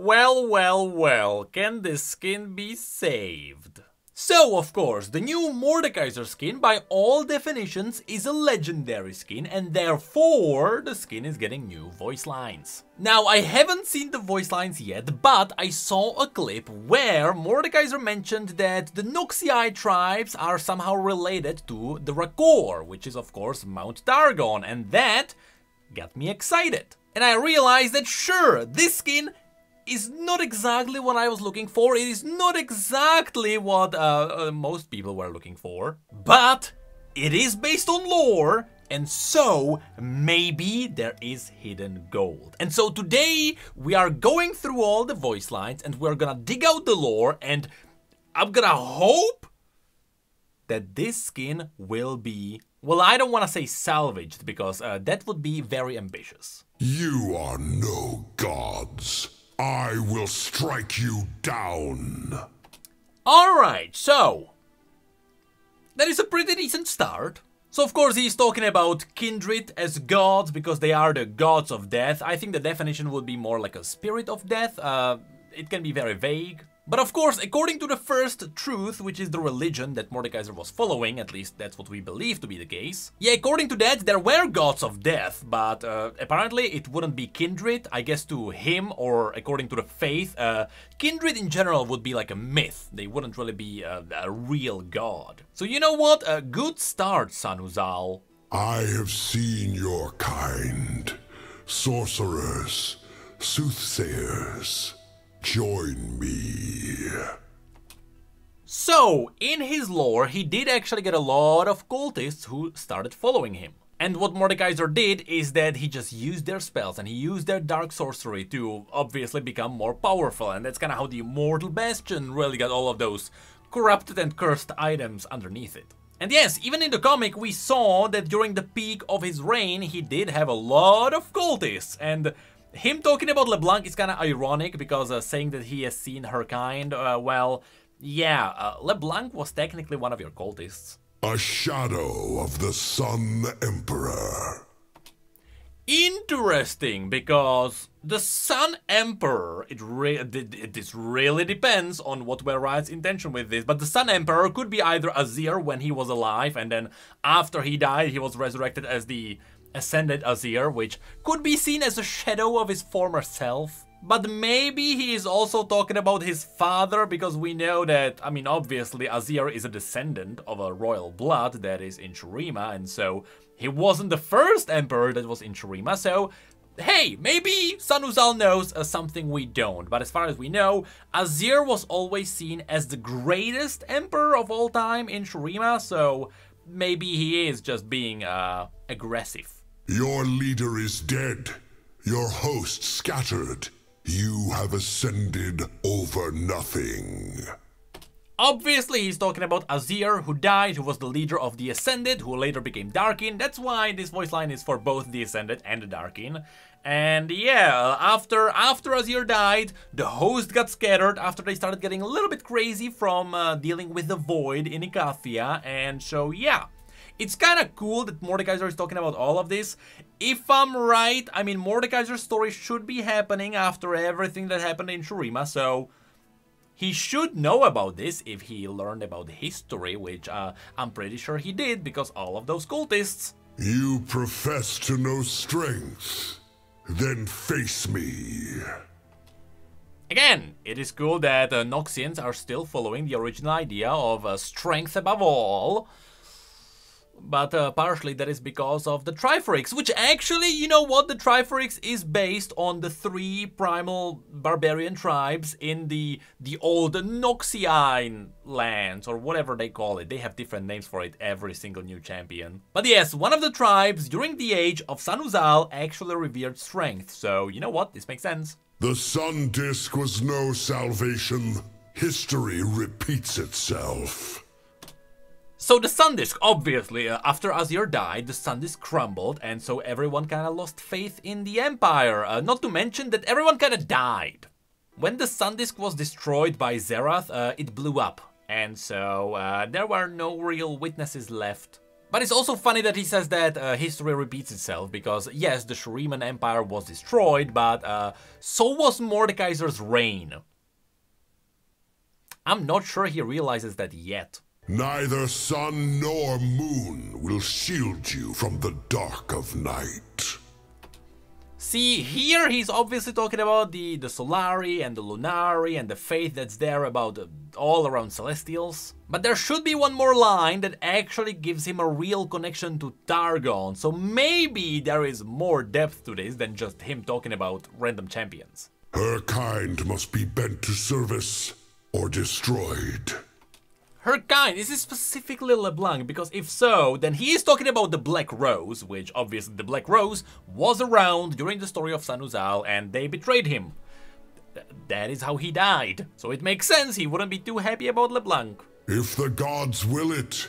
Well, well, well, can this skin be saved? So, of course, the new Mordekaiser skin, by all definitions, is a legendary skin, and therefore, the skin is getting new voice lines. Now, I haven't seen the voice lines yet, but I saw a clip where Mordekaiser mentioned that the Noxii tribes are somehow related to the Rakor, which is, of course, Mount Dargon, and that got me excited. And I realized that, sure, this skin is not exactly what I was looking for. It is not exactly what most people were looking for. But it is based on lore, and so maybe there is hidden gold. And so today we are going through all the voice lines and we're gonna dig out the lore, and I'm gonna hope that this skin will be, well, I don't want to say salvaged, because that would be very ambitious. You are no gods. I will strike you down. Alright, so that is a pretty decent start. So of course he's talking about kindred as gods because they are the gods of death. I think the definition would be more like a spirit of death. It can be very vague. But of course, according to the first truth, which is the religion that Mordekaiser was following, at least that's what we believe to be the case. Yeah, according to that, there were gods of death, but apparently it wouldn't be kindred. I guess to him, or according to the faith, kindred in general would be like a myth. They wouldn't really be a real god. So you know what? A good start, Sahn-Uzal. I have seen your kind. Sorcerers, soothsayers. Join me. So, in his lore, he did actually get a lot of cultists who started following him. And what Mordekaiser did is that he just used their spells and he used their dark sorcery to obviously become more powerful. And that's kind of how the Immortal Bastion really got all of those corrupted and cursed items underneath it. And yes, even in the comic we saw that during the peak of his reign, he did have a lot of cultists. And him talking about LeBlanc is kind of ironic, because saying that he has seen her kind, well, yeah, LeBlanc was technically one of your cultists. A shadow of the Sun Emperor. Interesting, because the Sun Emperor, this really depends on what were Riot's intention with this, but the Sun Emperor could be either Azir when he was alive, and then after he died he was resurrected as the Ascended Azir, which could be seen as a shadow of his former self. But maybe he is also talking about his father, because we know that, I mean, obviously Azir is a descendant of a royal blood that is in Shurima, and so he wasn't the first emperor that was in Shurima, so hey, maybe Sahn-Uzal knows something we don't. But as far as we know, Azir was always seen as the greatest emperor of all time in Shurima, so maybe he is just being aggressive. Your leader is dead. Your host scattered. You have ascended over nothing. Obviously, he's talking about Azir, who died, who was the leader of the Ascended, who later became Darkin. That's why this voice line is for both the Ascended and the Darkin. And yeah, after Azir died, the host got scattered after they started getting a little bit crazy from dealing with the Void in Icathia. And so yeah, it's kind of cool that Mordekaiser is talking about all of this. If I'm right, I mean, Mordekaiser's story should be happening after everything that happened in Shurima, so he should know about this if he learned about the history, which I'm pretty sure he did, because all of those cultists. You profess to know strength. Then face me. Again, it is cool that Noxians are still following the original idea of strength above all. But partially that is because of the Triforix, which actually, you know what, the Triforix is based on the 3 primal barbarian tribes in the old Noxii lands, or whatever they call it. They have different names for it, every single new champion. But yes, one of the tribes during the age of Sahn-Uzal actually revered strength, so you know what, this makes sense. The Sun Disk was no salvation. History repeats itself. So the Sun Disk, obviously, after Azir died, the Sun Disk crumbled, and so everyone kind of lost faith in the Empire. Not to mention that everyone kind of died. When the Sun Disk was destroyed by Xerath, it blew up, and so there were no real witnesses left. But it's also funny that he says that history repeats itself, because yes, the Shuriman Empire was destroyed, but so was Mordekaiser's reign. I'm not sure he realizes that yet. Neither sun nor moon will shield you from the dark of night. See, here he's obviously talking about the Solari and the Lunari and the faith that's there about all around Celestials. But there should be one more line that actually gives him a real connection to Targon, so maybe there is more depth to this than just him talking about random champions. Her kind must be bent to service or destroyed. Her kind, is it specifically LeBlanc? Because if so, then he is talking about the Black Rose, which obviously the Black Rose was around during the story of Sahn-Uzal and they betrayed him. That is how he died, so it makes sense he wouldn't be too happy about LeBlanc. If the gods will it,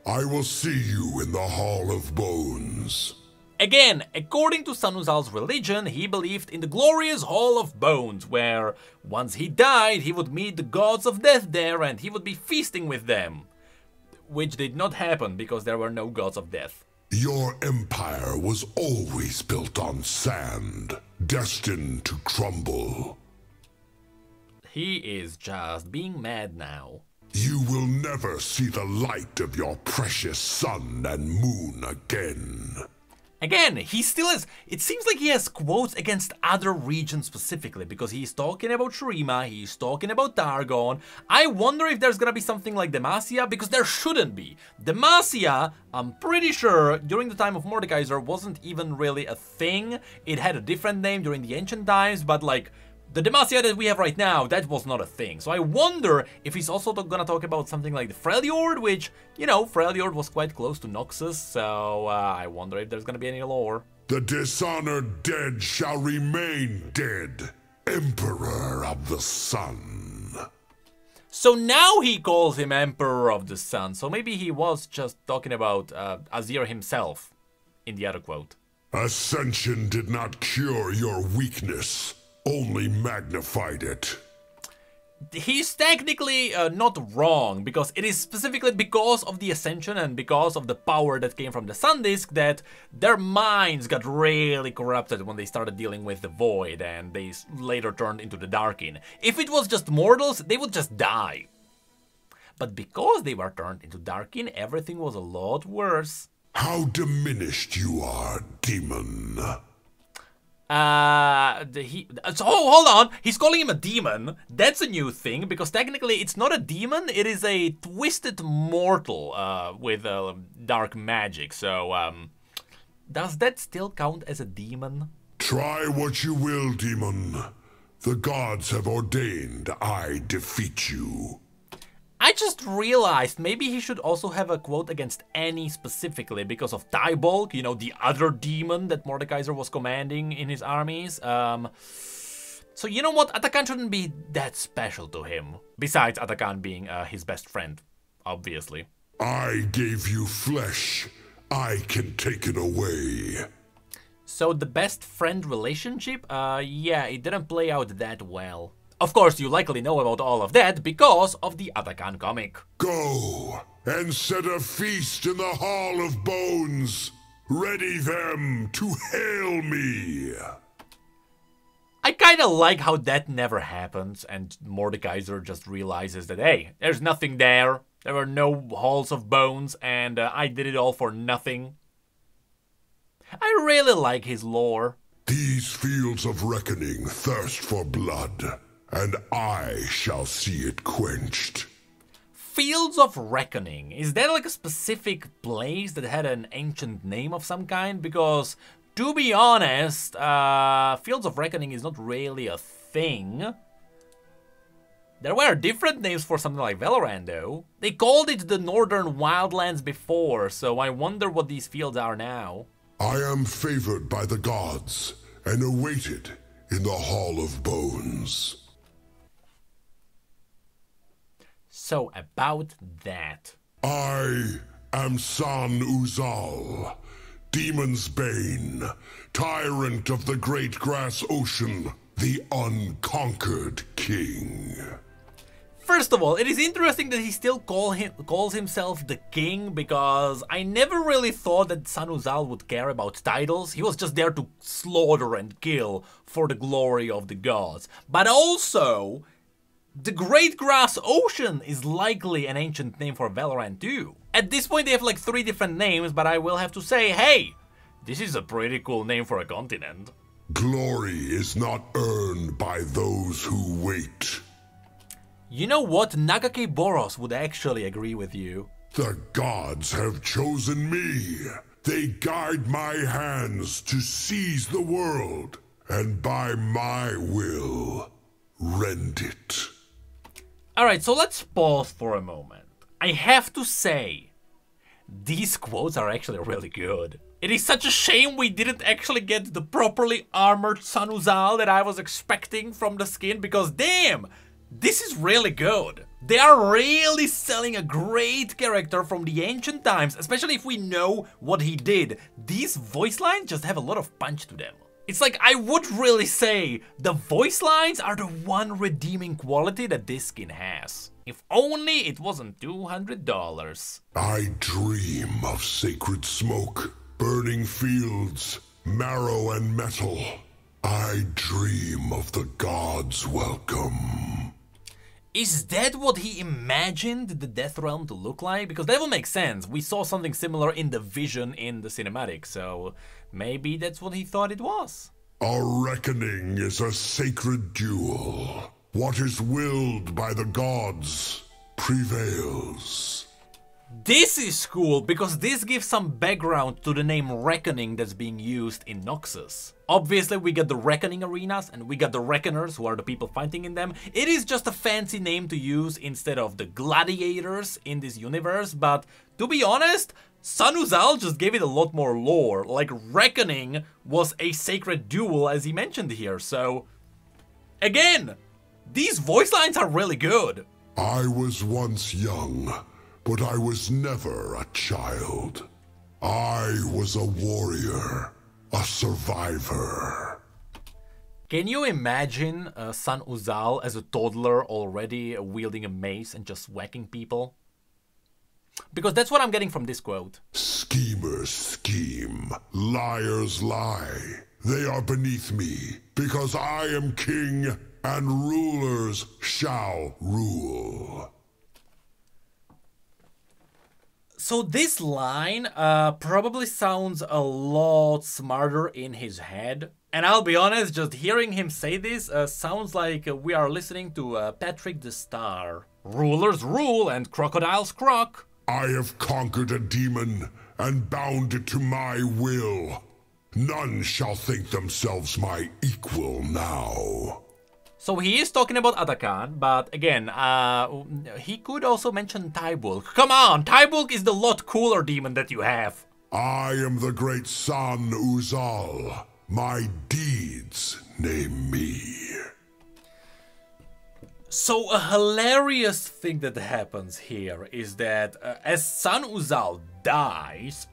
I will see you in the Hall of Bones. Again, according to Sahn-Uzal's religion, he believed in the glorious Hall of Bones, where once he died, he would meet the gods of death there and he would be feasting with them. Which did not happen because there were no gods of death. Your empire was always built on sand, destined to crumble. He is just being mad now. You will never see the light of your precious sun and moon again. Again, he still has, it seems like he has quotes against other regions specifically, because he's talking about Shurima, he's talking about Targon. I wonder if there's gonna be something like Demacia, because there shouldn't be. Demacia, I'm pretty sure, during the time of Mordekaiser, wasn't even really a thing. It had a different name during the ancient times, but like, the Demacia that we have right now, that was not a thing. So I wonder if he's also gonna talk about something like the Freljord, which, you know, Freljord was quite close to Noxus, so I wonder if there's gonna be any lore. The dishonored dead shall remain dead, Emperor of the Sun. So now he calls him Emperor of the Sun, so maybe he was just talking about Azir himself in the other quote. Ascension did not cure your weakness, only magnified it. He's technically not wrong, because it is specifically because of the Ascension and because of the power that came from the Sun Disk that their minds got really corrupted when they started dealing with the Void and they later turned into the Darkin. If it was just mortals, they would just die. But because they were turned into Darkin, everything was a lot worse. How diminished you are, demon. So hold on, he's calling him a demon. That's a new thing, because technically it's not a demon, it is a twisted mortal with dark magic. So does that still count as a demon? Try what you will, demon. The gods have ordained I defeat you. I just realized maybe he should also have a quote against Annie specifically because of Tybolg, you know, the other demon that Mordekaiser was commanding in his armies. So you know what, Atakan shouldn't be that special to him. Besides Atakan being his best friend, obviously. I gave you flesh. I can take it away. So the best friend relationship? Yeah, it didn't play out that well. Of course, you likely know about all of that because of the Atakan comic. Go and set a feast in the Hall of Bones. Ready them to hail me. I kinda like how that never happens and Mordekaiser just realizes that, hey, there's nothing there. There were no halls of bones and I did it all for nothing. I really like his lore. These fields of reckoning thirst for blood, and I shall see it quenched. Fields of Reckoning. Is that like a specific place that had an ancient name of some kind? Because, to be honest, Fields of Reckoning is not really a thing. There were different names for something like Valorant, though. They called it the Northern Wildlands before, so I wonder what these fields are now. I am favored by the gods, and awaited in the Hall of Bones. So, about that. I am Sahn-Uzal, Demon's Bane, Tyrant of the Great Grass Ocean, the Unconquered King. First of all, it is interesting that he still calls himself the king, because I never really thought that Sahn-Uzal would care about titles. He was just there to slaughter and kill for the glory of the gods. But also, the Great Grass Ocean is likely an ancient name for Valorant too. At this point they have like 3 different names, but I will have to say, hey, this is a pretty cool name for a continent. Glory is not earned by those who wait. You know what? Nagake Boros would actually agree with you. The gods have chosen me. They guide my hands to seize the world, and by my will, rend it. Alright, so let's pause for a moment. I have to say, these quotes are actually really good. It is such a shame we didn't actually get the properly armored Sahn-Uzal that I was expecting from the skin, because damn, this is really good. They are really selling a great character from the ancient times, especially if we know what he did. These voice lines just have a lot of punch to them. It's like, I would really say the voice lines are the one redeeming quality that this skin has. If only it wasn't $200. I dream of sacred smoke, burning fields, marrow and metal. I dream of the gods' welcome. Is that what he imagined the Death Realm to look like? Because that would make sense. We saw something similar in the vision in the cinematic, so maybe that's what he thought it was. A reckoning is a sacred duel. What is willed by the gods prevails. This is cool, because this gives some background to the name Reckoning that's being used in Noxus. Obviously we got the Reckoning arenas and we got the Reckoners, who are the people fighting in them. It is just a fancy name to use instead of the gladiators in this universe, but to be honest, Sahn-Uzal just gave it a lot more lore. Like, Reckoning was a sacred duel, as he mentioned here, so again, these voice lines are really good. I was once young, but I was never a child. I was a warrior, a survivor. Can you imagine Sahn-Uzal as a toddler already wielding a mace and just whacking people? Because that's what I'm getting from this quote. Schemers scheme, liars lie. They are beneath me, because I am king, and rulers shall rule. So this line probably sounds a lot smarter in his head. And I'll be honest, just hearing him say this sounds like we are listening to Patrick the Star. Rulers rule and crocodiles croak. I have conquered a demon and bound it to my will. None shall think themselves my equal now. So he is talking about Atakan, but again, he could also mention Tybulk. Come on, Tybulk is the lot cooler demon that you have. I am the great Sahn-Uzal. My deeds name me. So a hilarious thing that happens here is that as Sahn-Uzal dies,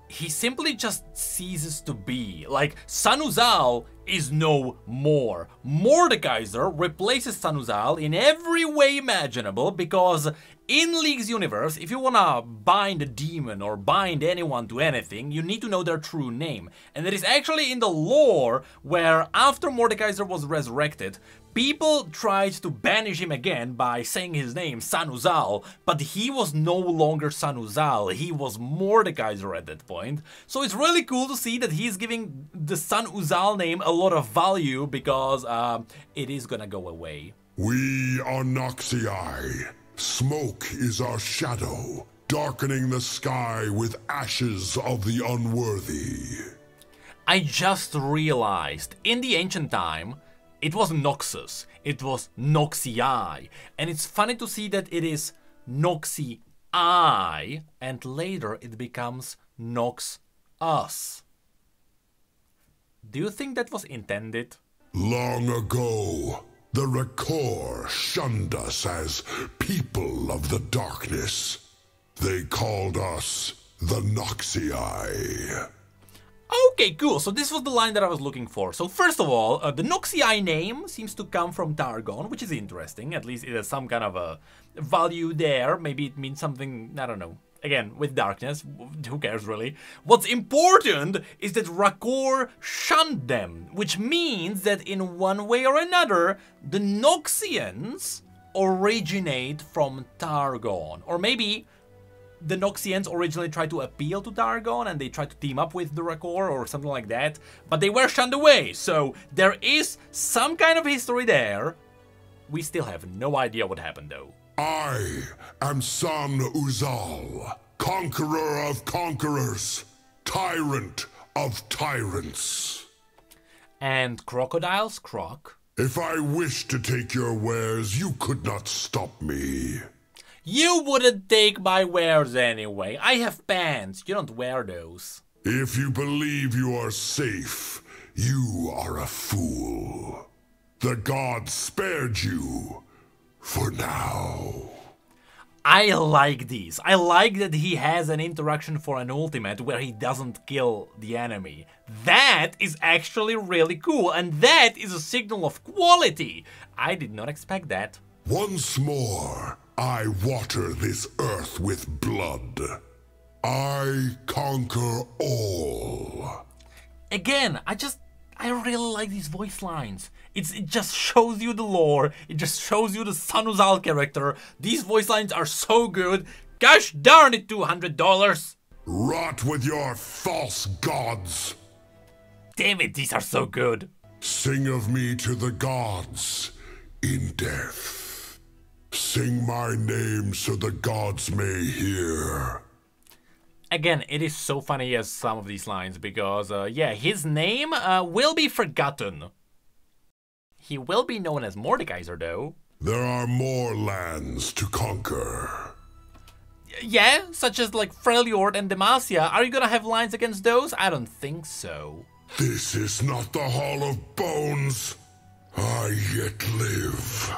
he simply just ceases to be. Like, Sahn-Uzal is no more. Mordekaiser replaces Sahn-Uzal in every way imaginable, because in League's universe, if you wanna bind a demon or bind anyone to anything, you need to know their true name. And it is actually in the lore where after Mordekaiser was resurrected, people tried to banish him again by saying his name, Sahn-Uzal, but he was no longer Sahn-Uzal, he was Mordekaiser at that point. So it's really cool to see that he's giving the Sahn-Uzal name a lot of value, because it is gonna go away. We are Noxii. Smoke is our shadow, darkening the sky with ashes of the unworthy. I just realized, in the ancient time, it wasn't Noxus, it was Noxii. And it's funny to see that it is Noxii, and later it becomes Nox Us. Do you think that was intended? Long ago, the Record shunned us as people of the darkness. They called us the Noxii. Okay, cool. So this was the line that I was looking for. So first of all, the Noxii name seems to come from Targon, which is interesting. At least it has some kind of a value there. Maybe it means something, I don't know. Again, with darkness, who cares really? What's important is that Rakor shunned them, which means that in one way or another, the Noxians originate from Targon. Or maybe the Noxians originally tried to appeal to Targon and they tried to team up with the Rakor or something like that, but they were shunned away, so there is some kind of history there. We still have no idea what happened though. I am Sahn-Uzal, conqueror of conquerors, tyrant of tyrants. And crocodiles, Croc? If I wished to take your wares, you could not stop me. You wouldn't take my wares anyway. I have pants. You don't wear those. If you believe you are safe, you are a fool. The gods spared you for now. I like these. I like that he has an interaction for an ultimate where he doesn't kill the enemy. That is actually really cool, and that is a signal of quality. I did not expect that. Once more, I water this earth with blood. I conquer all. Again, I really like these voice lines. It just shows you the lore. It just shows you the Sahn-Uzal character. These voice lines are so good. Gosh darn it, $200. Rot with your false gods. Damn it, these are so good. Sing of me to the gods in death. Sing my name so the gods may hear. Again, it is so funny as some of these lines because, yeah, his name will be forgotten. He will be known as Mordekaiser, though. There are more lands to conquer. Yeah, such as like Freljord and Demacia. Are you gonna have lines against those? I don't think so. This is not the Hall of Bones. I yet live.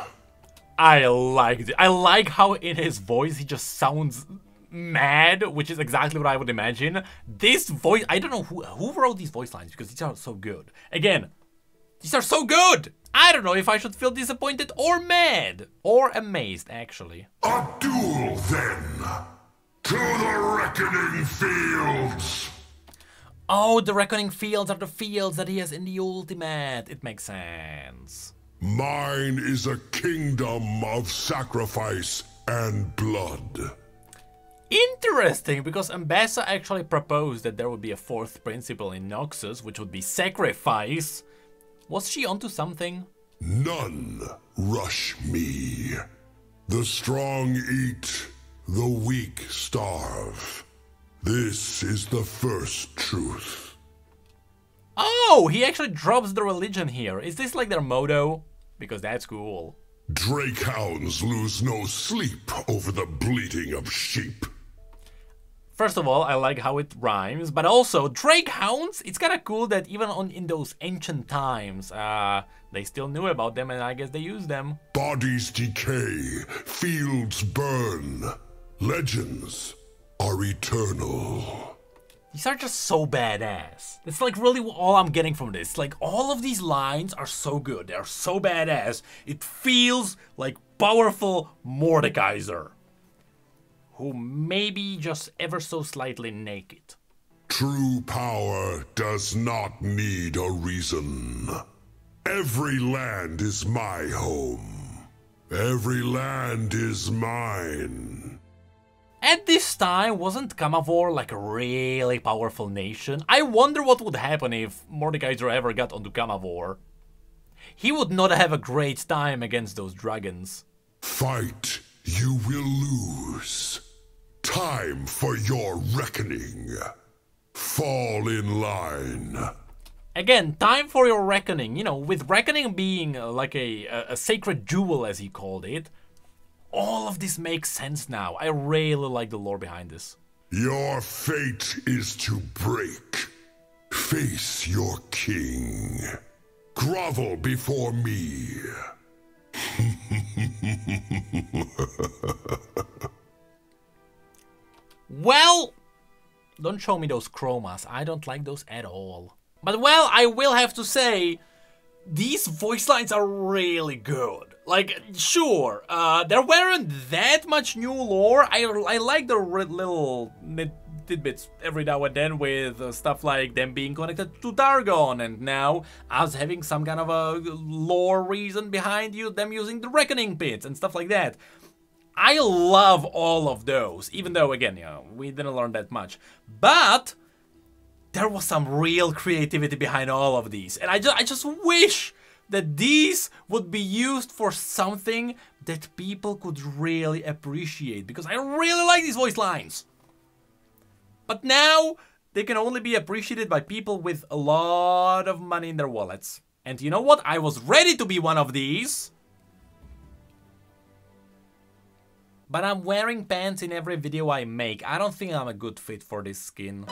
I liked it. I like how in his voice he just sounds mad, which is exactly what I would imagine. This voice, I don't know who wrote these voice lines because these are so good. Again, these are so good! I don't know if I should feel disappointed or mad. Or amazed, actually. A duel, then. To the Reckoning Fields. Oh, the Reckoning Fields are the fields that he has in the Ultimate. It makes sense. Mine is a kingdom of sacrifice and blood. Interesting, because Ambassa actually proposed that there would be a fourth principle in Noxus, which would be sacrifice. Was she onto something? None rush me. The strong eat, the weak starve. This is the first truth. Oh, he actually drops the religion here. Is this like their motto? Because that's cool. Drake hounds lose no sleep over the bleating of sheep. First of all, I like how it rhymes, but also Drake hounds, it's kind of cool that even in those ancient times, they still knew about them and I guess they used them. Bodies decay, fields burn, legends are eternal. These are just so badass. That's like really all I'm getting from this. Like all of these lines are so good, they're so badass. It feels like powerful Mordekaiser, who may be just ever so slightly naked. True power does not need a reason. Every land is my home. Every land is mine. At this time, wasn't Kamavor like a really powerful nation? I wonder what would happen if Mordekaiser ever got onto Kamavor. He would not have a great time against those dragons. Fight, you will lose. Time for your reckoning. Fall in line. Again, time for your reckoning. You know, with reckoning being like a sacred jewel, as he called it, all of this makes sense now. I really like the lore behind this. Your fate is to break. Face your king. Grovel before me. Well, Don't show me those chromas. I don't like those at all. But well, I will have to say, these voice lines are really good. Like, sure, there weren't that much new lore. I like the little tidbits every now and then with stuff like them being connected to Targon, and now us having some kind of a lore reason behind them using the Reckoning Pits and stuff like that. I love all of those, even though, again, you know, we didn't learn that much. But there was some real creativity behind all of these, and I just wish that these would be used for something that people could really appreciate, because I really like these voice lines. But now, they can only be appreciated by people with a lot of money in their wallets. And you know what? I was ready to be one of these. But I'm wearing pants in every video I make. I don't think I'm a good fit for this skin.